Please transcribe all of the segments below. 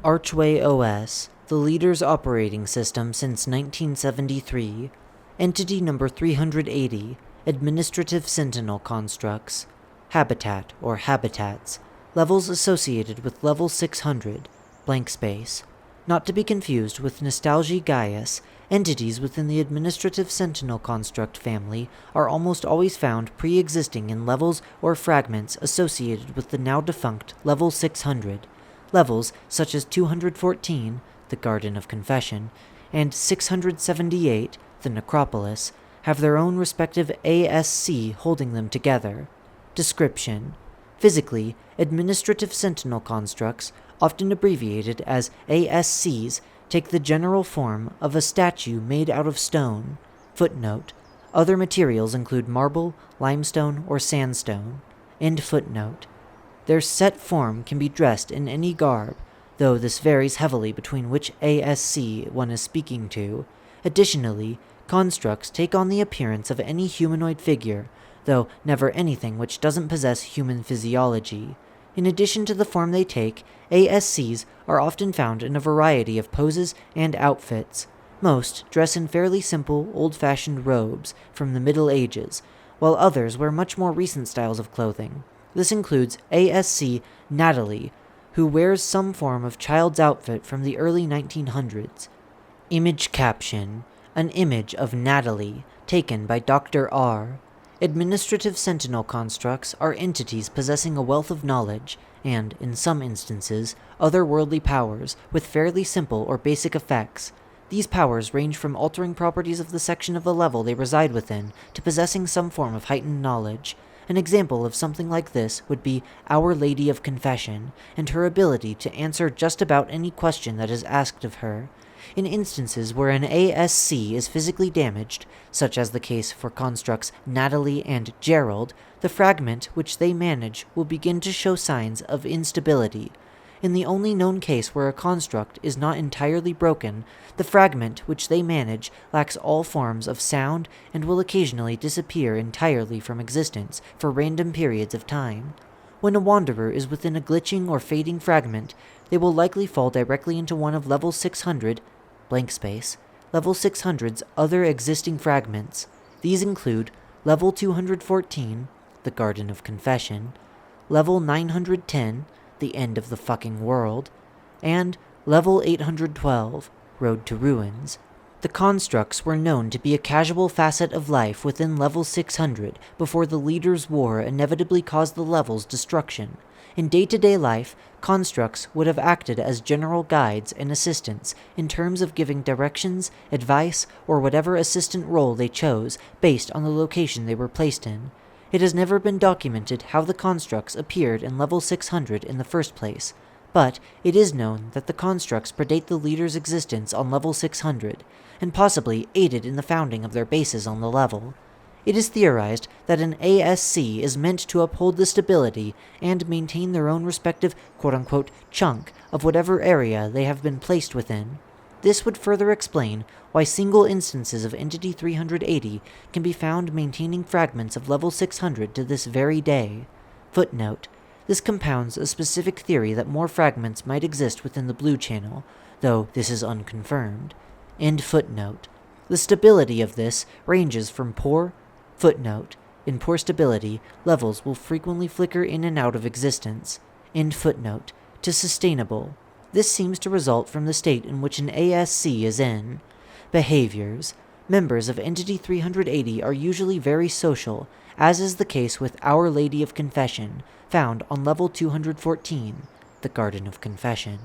Archway OS, the leader's operating system since 1973. Entity number 380, Administrative Sentinel Constructs. Habitat, or Habitats. Levels associated with Level 600, blank space. Not to be confused with Nostalgia Gaius, entities within the Administrative Sentinel Construct family are almost always found pre-existing in levels or fragments associated with the now-defunct Level 600. Levels such as 214, the Garden of Confession, and 678, the Necropolis, have their own respective ASC holding them together. Description: physically, Administrative Sentinel Constructs, often abbreviated as ASCs, take the general form of a statue made out of stone. Footnote: other materials include marble, limestone, or sandstone. End footnote. Their set form can be dressed in any garb, though this varies heavily between which ASC one is speaking to. Additionally, constructs take on the appearance of any humanoid figure, though never anything which doesn't possess human physiology. In addition to the form they take, ASCs are often found in a variety of poses and outfits. Most dress in fairly simple, old-fashioned robes from the Middle Ages, while others wear much more recent styles of clothing. This includes ASC Natalie, who wears some form of child's outfit from the early 1900s. Image caption: an image of Natalie, taken by Dr. R. Administrative Sentinel constructs are entities possessing a wealth of knowledge, and, in some instances, otherworldly powers with fairly simple or basic effects. These powers range from altering properties of the section of the level they reside within to possessing some form of heightened knowledge. An example of something like this would be Our Lady of Confession, and her ability to answer just about any question that is asked of her. In instances where an ASC is physically damaged, such as the case for constructs Natalie and Gerald, the fragment which they manage will begin to show signs of instability. In the only known case where a construct is not entirely broken, the fragment which they manage lacks all forms of sound and will occasionally disappear entirely from existence for random periods of time. When a wanderer is within a glitching or fading fragment, they will likely fall directly into one of Level 600, blank space, Level 600's other existing fragments. These include Level 214, the Garden of Confession, Level 910, the End of the Fucking World, and Level 812, Road to Ruins. The constructs were known to be a casual facet of life within Level 600 before the Leader's War inevitably caused the level's destruction. In day-to-day life, constructs would have acted as general guides and assistants in terms of giving directions, advice, or whatever assistant role they chose based on the location they were placed in. It has never been documented how the constructs appeared in Level 600 in the first place, but it is known that the constructs predate the Leader's existence on Level 600, and possibly aided in the founding of their bases on the level. It is theorized that an ASC is meant to uphold the stability and maintain their own respective quote-unquote chunk of whatever area they have been placed within. This would further explain why single instances of Entity 380 can be found maintaining fragments of Level 600 to this very day. Footnote: this compounds a specific theory that more fragments might exist within the Blue Channel, though this is unconfirmed. End footnote. The stability of this ranges from poor. Footnote: in poor stability, levels will frequently flicker in and out of existence. End footnote. To sustainable. This seems to result from the state in which an ASC is in. Behaviors. Members of Entity 380 are usually very social, as is the case with Our Lady of Confession, found on Level 214, the Garden of Confession.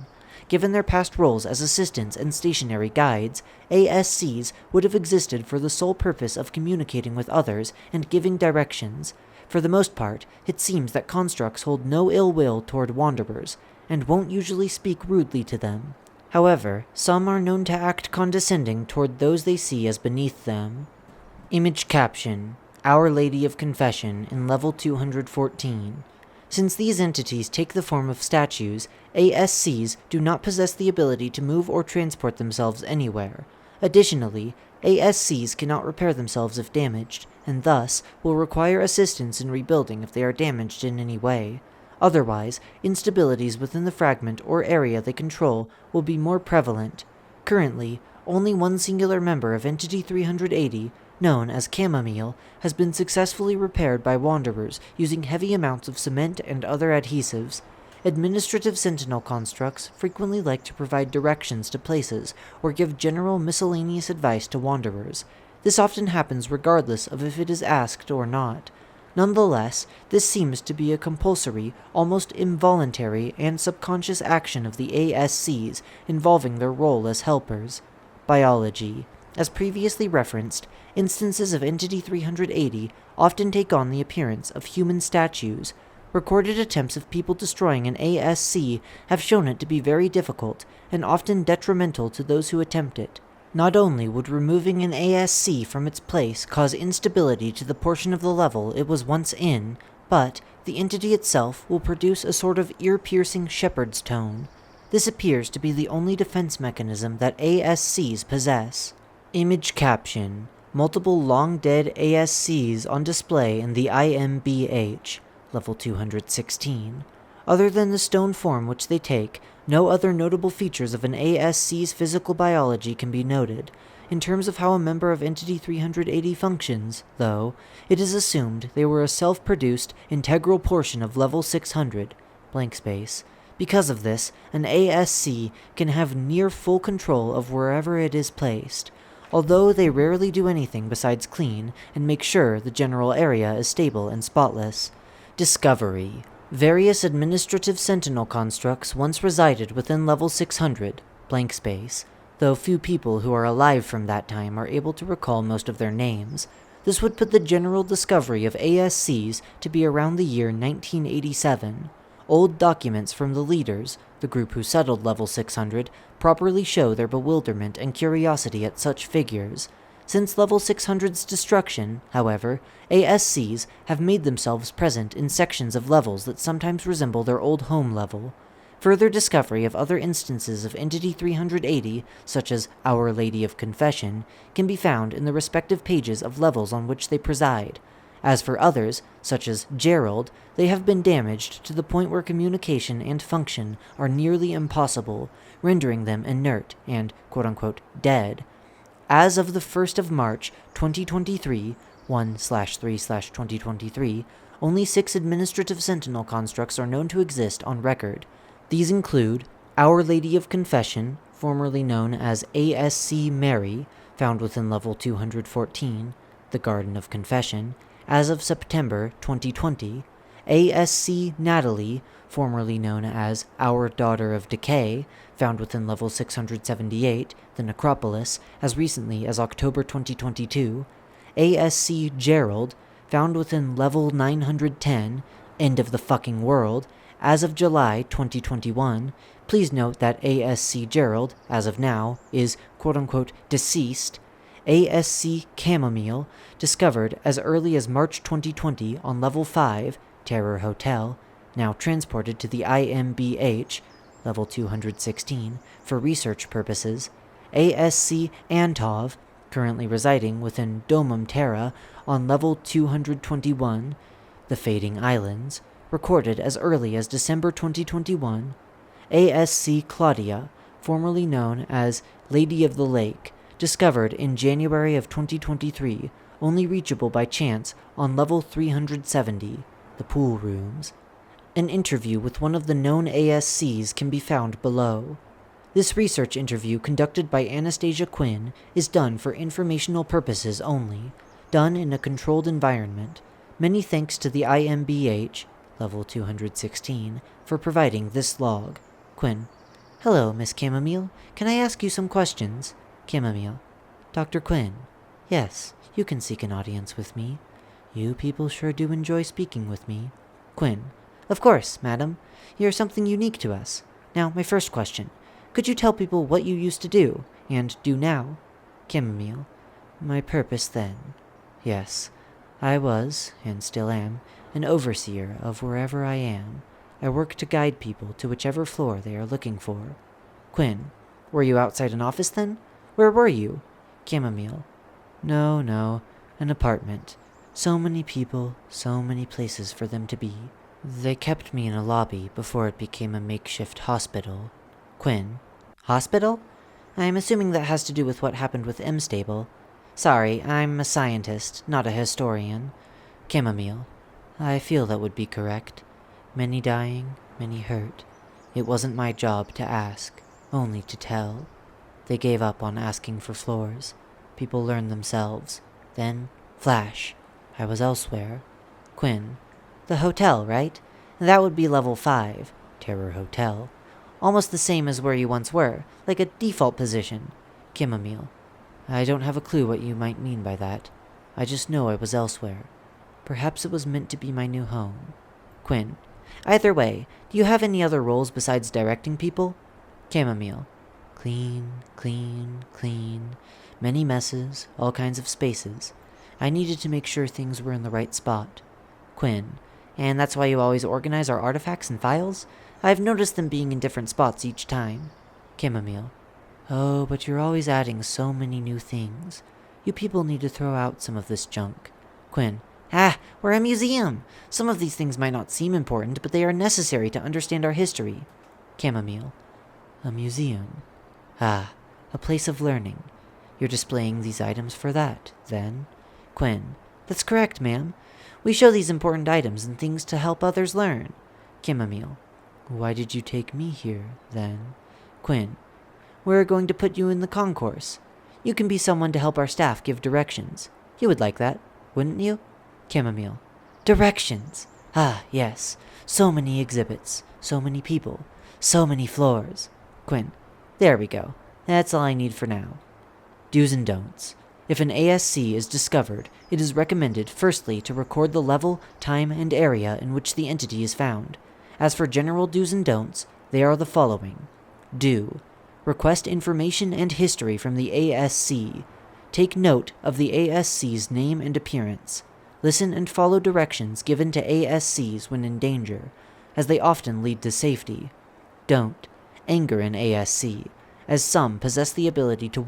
Given their past roles as assistants and stationary guides, ASCs would have existed for the sole purpose of communicating with others and giving directions. For the most part, it seems that constructs hold no ill will toward wanderers, and won't usually speak rudely to them. However, some are known to act condescending toward those they see as beneath them. Image caption: Our Lady of Confession in Level 214. Since these entities take the form of statues, ASCs do not possess the ability to move or transport themselves anywhere. Additionally, ASCs cannot repair themselves if damaged, and thus will require assistance in rebuilding if they are damaged in any way. Otherwise, instabilities within the fragment or area they control will be more prevalent. Currently, only one singular member of Entity 380, known as Chamomile, has been successfully repaired by Wanderers using heavy amounts of cement and other adhesives. Administrative Sentinel constructs frequently like to provide directions to places or give general miscellaneous advice to Wanderers. This often happens regardless of if it is asked or not. Nonetheless, this seems to be a compulsory, almost involuntary, and subconscious action of the ASCs involving their role as helpers. Biology. As previously referenced, instances of Entity 380 often take on the appearance of human statues. Recorded attempts of people destroying an ASC have shown it to be very difficult and often detrimental to those who attempt it. Not only would removing an ASC from its place cause instability to the portion of the level it was once in, but the entity itself will produce a sort of ear-piercing shepherd's tone. This appears to be the only defense mechanism that ASCs possess. Image caption: multiple long-dead ASCs on display in the IMBH, level 216. Other than the stone form which they take, no other notable features of an ASC's physical biology can be noted. In terms of how a member of Entity 380 functions, though, it is assumed they were a self-produced, integral portion of level 600, blank space. Because of this, an ASC can have near full control of wherever it is placed, although they rarely do anything besides clean and make sure the general area is stable and spotless. Discovery. Various administrative Sentinel constructs once resided within level 600, blank space, though few people who are alive from that time are able to recall most of their names. This would put the general discovery of ASCs to be around the year 1987. Old documents from the leaders, the group who settled level 600, properly show their bewilderment and curiosity at such figures. Since level 600's destruction, however, ASCs have made themselves present in sections of levels that sometimes resemble their old home level. Further discovery of other instances of Entity 380, such as Our Lady of Confession, can be found in the respective pages of levels on which they preside. As for others, such as Gerald, they have been damaged to the point where communication and function are nearly impossible, rendering them inert and, quote-unquote, dead. As of the 1st of March, 2023, 1/3/2023, only 6 administrative Sentinel constructs are known to exist on record. These include Our Lady of Confession, formerly known as ASC Mary, found within level 214, the Garden of Confession, as of September 2020, ASC Natalie, formerly known as Our Daughter of Decay, found within level 678, the Necropolis, as recently as October 2022, ASC Gerald, found within level 910, End of the Fucking World, as of July 2021. Please note that ASC Gerald, as of now, is quote-unquote deceased. ASC Chamomile, discovered as early as March 2020 on level 5, Terror Hotel, now transported to the IMBH, level 216, for research purposes. ASC Antov, currently residing within Domum Terra on level 221, the Fading Islands, recorded as early as December 2021. ASC Claudia, formerly known as Lady of the Lake, discovered in January of 2023, only reachable by chance on level 370, the Pool Rooms. An interview with one of the known ASCs can be found below. This research interview, conducted by Anastasia Quinn, is done for informational purposes only, done in a controlled environment. Many thanks to the IMBH, level 216, for providing this log. Quinn: Hello, Miss Chamomile. Can I ask you some questions? Chamomile: Dr. Quinn: Yes, you can seek an audience with me. You people sure do enjoy speaking with me. Quinn: Of course, madam. You're something unique to us. Now, my first question. Could you tell people what you used to do, and do now? Chamomile: My purpose then. Yes, I was, and still am, an overseer of wherever I am. I work to guide people to whichever floor they are looking for. Quinn: Were you outside an office then? Where were you? Chamomile: No, an apartment. So many people, so many places for them to be. They kept me in a lobby before it became a makeshift hospital. Quinn. Hospital? I'm assuming that has to do with what happened with M-Stable. Sorry, I'm a scientist, not a historian. Chamomile. I feel that would be correct. Many dying, many hurt. It wasn't my job to ask, only to tell. They gave up on asking for floors. People learned themselves. Then, flash, I was elsewhere. Quinn. The hotel, right? That would be level 5, Terror Hotel. Almost the same as where you once were, like a default position. Chamomile. I don't have a clue what you might mean by that. I just know I was elsewhere. Perhaps it was meant to be my new home. Quinn. Either way, do you have any other roles besides directing people? Chamomile. Clean, clean, clean. Many messes, all kinds of spaces. I needed to make sure things were in the right spot. Quinn. And that's why you always organize our artifacts and files? I've noticed them being in different spots each time. Chamomile. Oh, but you're always adding so many new things. You people need to throw out some of this junk. Quinn. We're a museum. Some of these things might not seem important, but they are necessary to understand our history. Chamomile. A museum. A place of learning. You're displaying these items for that, then? Quinn. That's correct, ma'am. We show these important items and things to help others learn. Chamomile. Why did you take me here, then? Quinn. We're going to put you in the concourse. You can be someone to help our staff give directions. You would like that, wouldn't you? Chamomile. Directions! Yes. So many exhibits. So many people. So many floors. Quinn. There we go. That's all I need for now. Do's and don'ts. If an ASC is discovered, it is recommended firstly to record the level, time, and area in which the entity is found. As for general do's and don'ts, they are the following. Do. Request information and history from the ASC. Take note of the ASC's name and appearance. Listen and follow directions given to ASCs when in danger, as they often lead to safety. Don't. Anger an ASC, as some possess the ability to